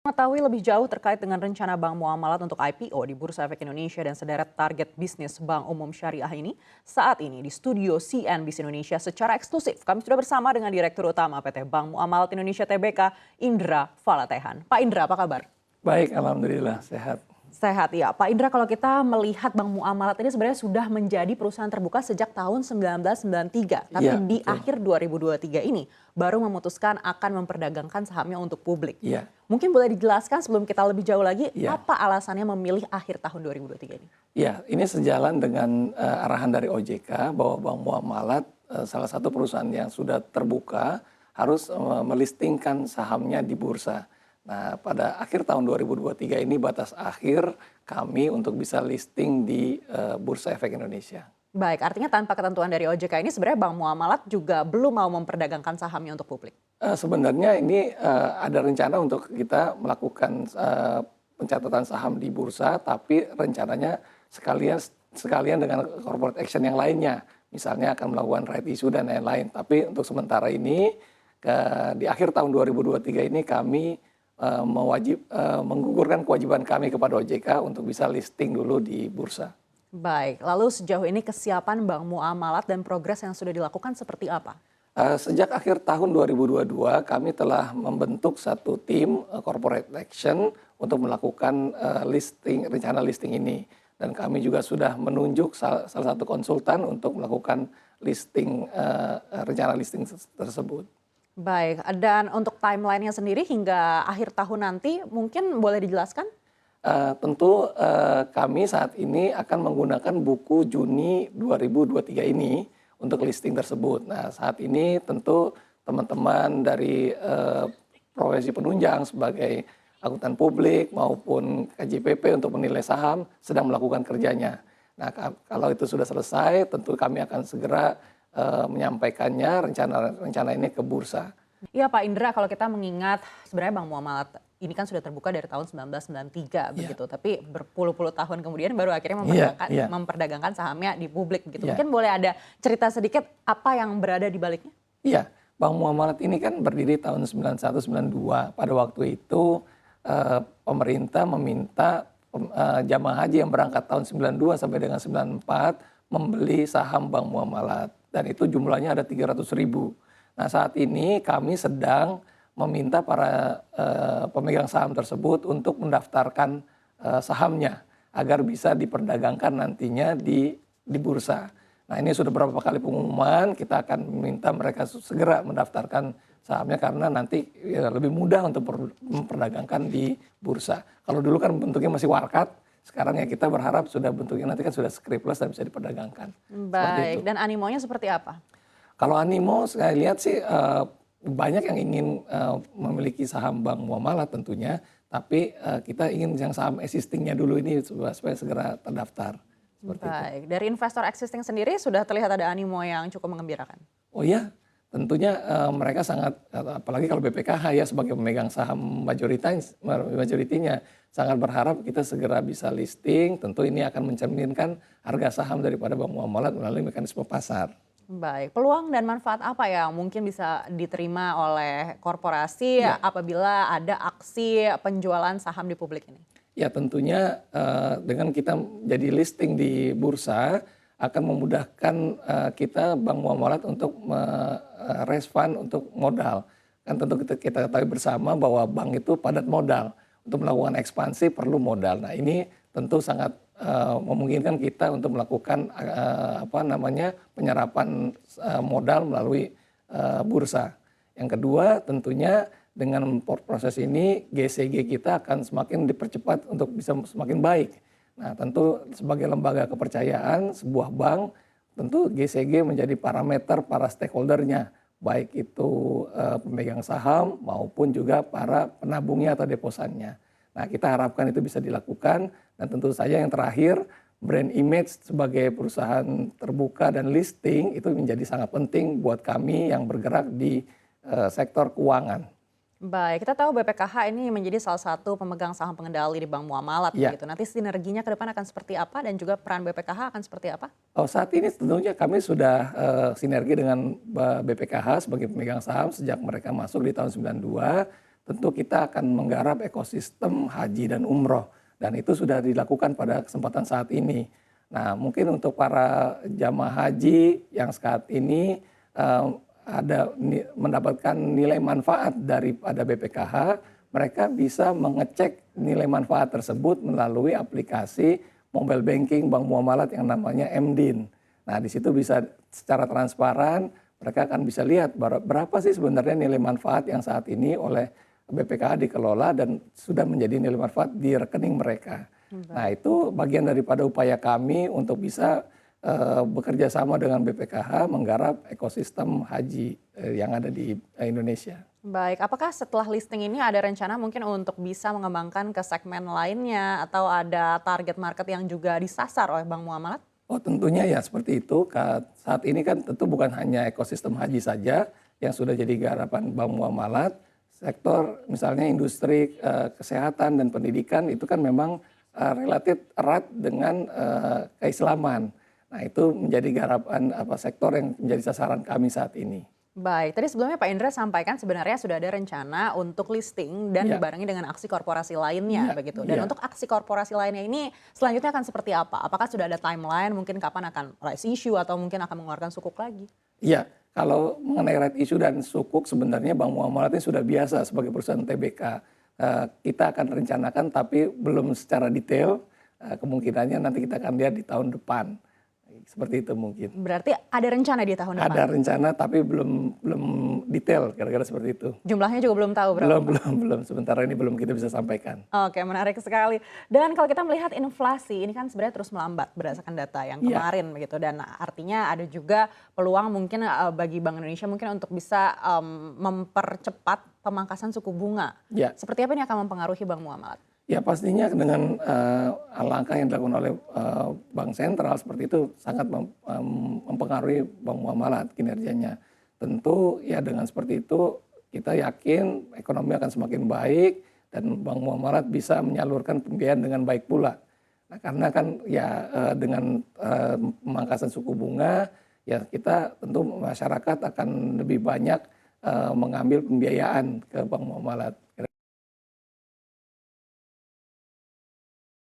Mengetahui lebih jauh terkait dengan rencana Bank Muamalat untuk IPO di Bursa Efek Indonesia dan sederet target bisnis Bank Umum Syariah ini, saat ini di studio CNBC Indonesia secara eksklusif kami sudah bersama dengan Direktur Utama PT Bank Muamalat Indonesia Tbk, Indra Falatehan. Pak Indra, apa kabar? Baik, alhamdulillah sehat. Sehat ya. Pak Indra, kalau kita melihat Bank Muamalat ini sebenarnya sudah menjadi perusahaan terbuka sejak tahun 1993. Tapi Iya, di betul. akhir 2023 ini baru memutuskan akan memperdagangkan sahamnya untuk publik. Iya. Mungkin boleh dijelaskan sebelum kita lebih jauh lagi, Iya. apa alasannya memilih akhir tahun 2023 ini? Ya, ini sejalan dengan arahan dari OJK bahwa Bank Muamalat salah satu perusahaan yang sudah terbuka harus melistingkan sahamnya di bursa. Nah, pada akhir tahun 2023 ini batas akhir kami untuk bisa listing di Bursa Efek Indonesia. Baik, artinya tanpa ketentuan dari OJK ini sebenarnya Bank Muamalat juga belum mau memperdagangkan sahamnya untuk publik. Sebenarnya ini ada rencana untuk kita melakukan pencatatan saham di bursa, tapi rencananya sekalian dengan corporate action yang lainnya. Misalnya akan melakukan right issue dan lain-lain. Tapi untuk sementara ini di akhir tahun 2023 ini kami menggugurkan kewajiban kami kepada OJK untuk bisa listing dulu di bursa. Baik, lalu sejauh ini kesiapan Bank Muamalat dan progres yang sudah dilakukan seperti apa? Sejak akhir tahun 2022 kami telah membentuk satu tim corporate action untuk melakukan rencana listing ini. Dan kami juga sudah menunjuk salah satu konsultan untuk melakukan rencana listing tersebut. Baik, dan untuk timeline-nya sendiri hingga akhir tahun nanti mungkin boleh dijelaskan? Tentu kami saat ini akan menggunakan buku Juni 2023 ini untuk listing tersebut. Nah, saat ini tentu teman-teman dari profesi penunjang sebagai akuntan publik maupun KJPP untuk menilai saham sedang melakukan kerjanya. Nah, kalau itu sudah selesai, tentu kami akan segera menyampaikannya rencana ini ke bursa. Iya Pak Indra, kalau kita mengingat sebenarnya Bank Muamalat ini kan sudah terbuka dari tahun 1993 begitu, tapi berpuluh-puluh tahun kemudian baru akhirnya memperdagangkan sahamnya di publik begitu. Mungkin boleh ada cerita sedikit apa yang berada di baliknya? Iya, Bank Muamalat ini kan berdiri tahun 91-92. Pada waktu itu pemerintah meminta jamaah haji yang berangkat tahun 92 sampai dengan 94 membeli saham Bank Muamalat. Dan itu jumlahnya ada 300.000. Nah, saat ini kami sedang meminta para pemegang saham tersebut untuk mendaftarkan sahamnya agar bisa diperdagangkan nantinya di bursa. Nah, ini sudah beberapa kali pengumuman, kita akan meminta mereka segera mendaftarkan sahamnya karena nanti lebih mudah untuk memperdagangkan di bursa. Kalau dulu kan bentuknya masih warkat, sekarang ya kita berharap sudah bentuknya nanti kan sudah scriptless dan bisa diperdagangkan. Baik, dan animonya seperti apa? Kalau animo saya lihat sih banyak yang ingin memiliki saham Bank Muamalat tentunya, tapi kita ingin yang saham existingnya dulu ini supaya segera terdaftar. Baik, dari investor existing sendiri sudah terlihat ada animo yang cukup mengembirakan? Oh iya, tentunya mereka sangat, apalagi kalau BPKH ya sebagai pemegang saham majoritinya, sangat berharap kita segera bisa listing. Tentu ini akan mencerminkan harga saham daripada Bank Muamalat melalui mekanisme pasar. Baik, peluang dan manfaat apa yang mungkin bisa diterima oleh korporasi apabila ada aksi penjualan saham di publik ini? Ya tentunya dengan kita jadi listing di bursa akan memudahkan kita Bank Muamalat untuk raise fund untuk modal. Kan tentu kita ketahui bersama bahwa bank itu padat modal. Untuk melakukan ekspansi perlu modal. Nah, ini tentu sangat memungkinkan kita untuk melakukan penyerapan modal melalui bursa. Yang kedua tentunya dengan proses ini GCG kita akan semakin dipercepat untuk bisa semakin baik. Nah, tentu sebagai lembaga kepercayaan sebuah bank, tentu GCG menjadi parameter para stakeholdernya, baik itu pemegang saham maupun juga para penabungnya atau deposannya. Nah, kita harapkan itu bisa dilakukan dan tentu saja yang terakhir brand image sebagai perusahaan terbuka dan listing itu menjadi sangat penting buat kami yang bergerak di sektor keuangan. Baik, kita tahu BPKH ini menjadi salah satu pemegang saham pengendali di Bank Muamalat begitu. Nanti sinerginya ke depan akan seperti apa dan juga peran BPKH akan seperti apa? Oh, saat ini tentunya kami sudah sinergi dengan BPKH sebagai pemegang saham sejak mereka masuk di tahun 92. tentu kita akan menggarap ekosistem haji dan umroh. Dan itu sudah dilakukan pada kesempatan saat ini. Nah, mungkin untuk para jamaah haji yang saat ini mendapatkan nilai manfaat daripada BPKH, mereka bisa mengecek nilai manfaat tersebut melalui aplikasi mobile banking Bank Muamalat yang namanya MDIN. Nah, di situ bisa secara transparan mereka akan bisa lihat berapa sih sebenarnya nilai manfaat yang saat ini oleh BPKH dikelola dan sudah menjadi nilai manfaat di rekening mereka. Nah, itu bagian daripada upaya kami untuk bisa bekerja sama dengan BPKH menggarap ekosistem haji yang ada di Indonesia. Baik, apakah setelah listing ini ada rencana mungkin untuk bisa mengembangkan ke segmen lainnya atau ada target market yang juga disasar oleh Bank Muamalat? Oh, tentunya ya seperti itu. Saat ini kan tentu bukan hanya ekosistem haji saja yang sudah jadi garapan Bank Muamalat. Sektor misalnya industri kesehatan dan pendidikan itu kan memang relatif erat dengan keislaman. Nah, itu menjadi garapan sektor yang menjadi sasaran kami saat ini. Baik, tadi sebelumnya Pak Indra sampaikan sebenarnya sudah ada rencana untuk listing dan dibarengi dengan aksi korporasi lainnya begitu. Dan untuk aksi korporasi lainnya ini selanjutnya akan seperti apa? Apakah sudah ada timeline mungkin kapan akan rights issue atau mungkin akan mengeluarkan sukuk lagi? Iya, kalau mengenai rights issue dan sukuk sebenarnya Bank Muamalat ini sudah biasa sebagai perusahaan TBK. Kita akan rencanakan tapi belum secara detail, kemungkinannya nanti kita akan lihat di tahun depan. Seperti itu mungkin. Berarti ada rencana di tahun depan? Ada rencana tapi belum detail kira-kira seperti itu. Jumlahnya juga belum tahu berapa? Belum. Sementara ini belum kita bisa sampaikan. Oke, menarik sekali. Dan kalau kita melihat inflasi ini kan sebenarnya terus melambat berdasarkan data yang kemarin begitu. Dan artinya ada juga peluang mungkin bagi Bank Indonesia mungkin untuk bisa mempercepat pemangkasan suku bunga. Seperti apa ini akan mempengaruhi Bank Muamalat? Ya pastinya dengan langkah yang dilakukan oleh Bank Sentral seperti itu sangat mempengaruhi Bank Muamalat kinerjanya. Tentu ya dengan seperti itu kita yakin ekonomi akan semakin baik dan Bank Muamalat bisa menyalurkan pembiayaan dengan baik pula. Nah, karena kan ya dengan pemangkasan suku bunga ya kita tentu masyarakat akan lebih banyak mengambil pembiayaan ke Bank Muamalat.